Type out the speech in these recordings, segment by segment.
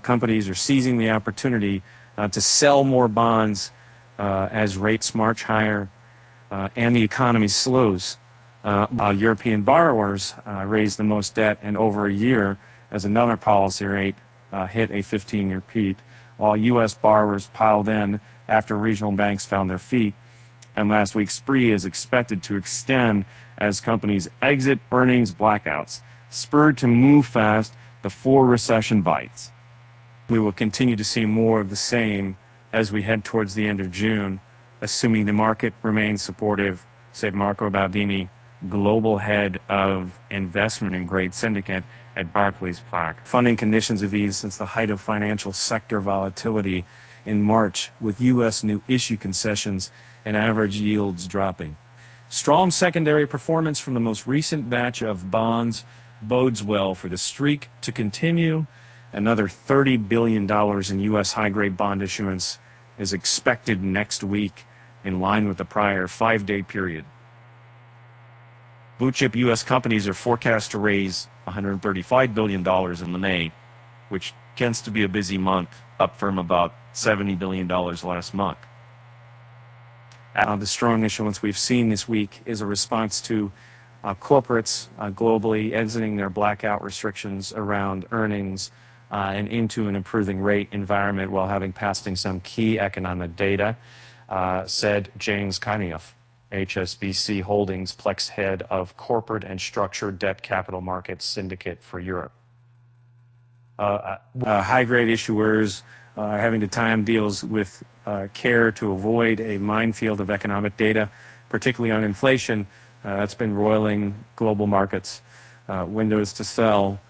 companies are seizing the opportunity to sell more bonds as rates march higher and the economy slows. European borrowers raised the most debt in over a year as another policy rate hit a 15-year peak, while U.S. borrowers piled in after regional banks found their feet. And last week's spree is expected to extend as companies exit earnings blackouts, spurred to move fast before recession bites. We will continue to see more of the same as we head towards the end of June, assuming the market remains supportive, said Marco Baldini, global head of investment in grade syndicate at Barclays PLAC. Funding conditions have eased since the height of financial sector volatility in March, with U.S. new issue concessions and average yields dropping. Strong secondary performance from the most recent batch of bonds bodes well for the streak to continue. Another $30 billion in U.S. high-grade bond issuance is expected next week, in line with the prior 5-day period. Blue-chip U.S. companies are forecast to raise $135 billion in the May, which tends to be a busy month, up from about $70 billion last month. The strong issuance we've seen this week is a response to corporates globally exiting their blackout restrictions around earnings and into an improving rate environment while having passing some key economic data, said James Conioff, HSBC Holdings Plex head of corporate and structured debt capital markets syndicate for Europe. High-grade issuers are having to time deals with care to avoid a minefield of economic data, particularly on inflation. That's been roiling global markets. Windows to sell,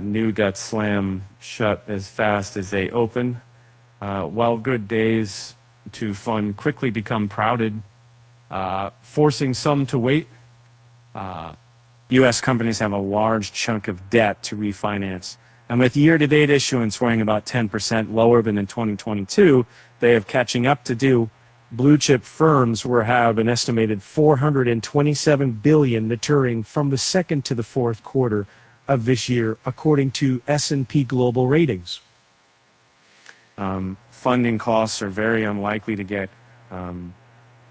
new got slammed shut as fast as they open, while good days to fund quickly become crowded, forcing some to wait. U.S. companies have a large chunk of debt to refinance. And with year-to-date issuance running about 10% lower than in 2022, they have catching up to do. Blue-chip firms will have an estimated $427 billion maturing from the second to the fourth quarter of this year, according to S&P Global Ratings. Funding costs are very unlikely to get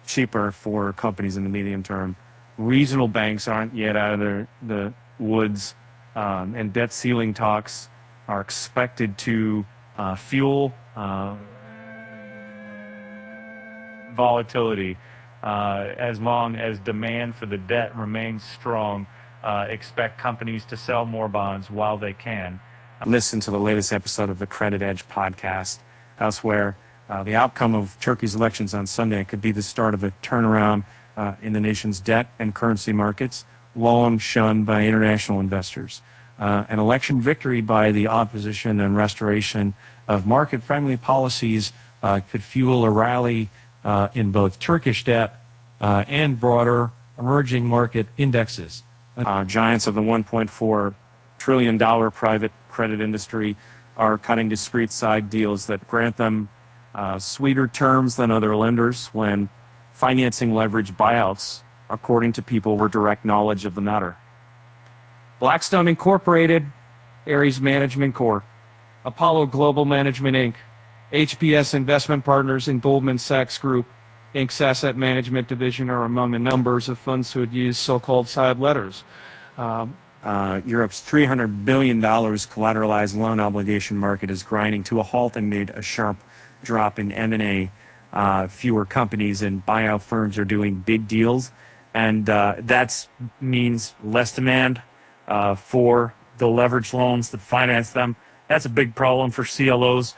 cheaper for companies in the medium term. Regional banks aren't yet out of the woods, and debt ceiling talks are expected to fuel volatility as long as demand for the debt remains strong. Expect companies to sell more bonds while they can. Listen to the latest episode of the Credit Edge podcast. Elsewhere, the outcome of Turkey's elections on Sunday could be the start of a turnaround in the nation's debt and currency markets, long shunned by international investors. An election victory by the opposition and restoration of market-friendly policies could fuel a rally in both Turkish debt and broader emerging market indexes. Giants of the $1.4 trillion private credit industry are cutting discrete side deals that grant them sweeter terms than other lenders when financing leverage buyouts, according to people with direct knowledge of the matter. Blackstone Incorporated, Ares Management Corp., Apollo Global Management Inc., HPS Investment Partners, and Goldman Sachs Group, Inc.'s asset management division are among the numbers of funds who would use so-called side letters. Europe's $300 billion collateralized loan obligation market is grinding to a halt amid a sharp drop in M&A. Fewer companies and buyout firms are doing big deals, and that means less demand for the leveraged loans that finance them. That's a big problem for CLOs,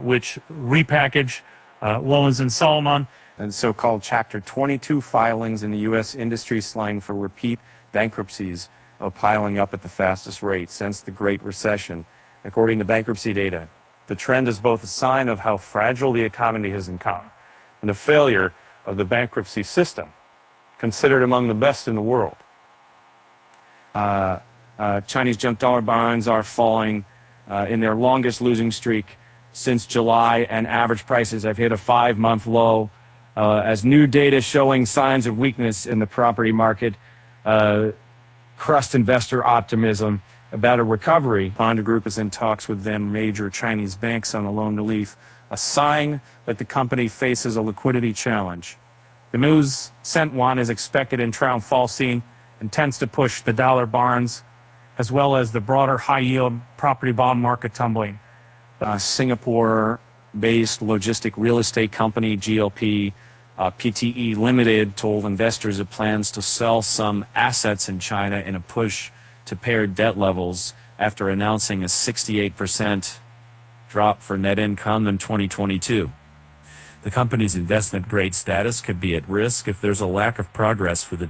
which repackage loans and sell them on. And so-called Chapter 22 filings in the U.S. industry slang for repeat bankruptcies are piling up at the fastest rate since the Great Recession, according to bankruptcy data. The trend is both a sign of how fragile the economy has become and a failure of the bankruptcy system, considered among the best in the world. Chinese junk dollar bonds are falling in their longest losing streak since July, and average prices have hit a 5-month low as new data showing signs of weakness in the property market crushed investor optimism about a recovery. Honda Group is in talks with then major Chinese banks on a loan relief, a sign that the company faces a liquidity challenge. The news sent yuan is expected in Triumph Fall scene and tends to push the dollar bonds as well as the broader high-yield property bond market tumbling. Singapore-based logistic real estate company GLP PTE Limited told investors it plans to sell some assets in China in a push to pare debt levels after announcing a 68% drop for net income in 2022. The company's investment grade status could be at risk if there's a lack of progress for the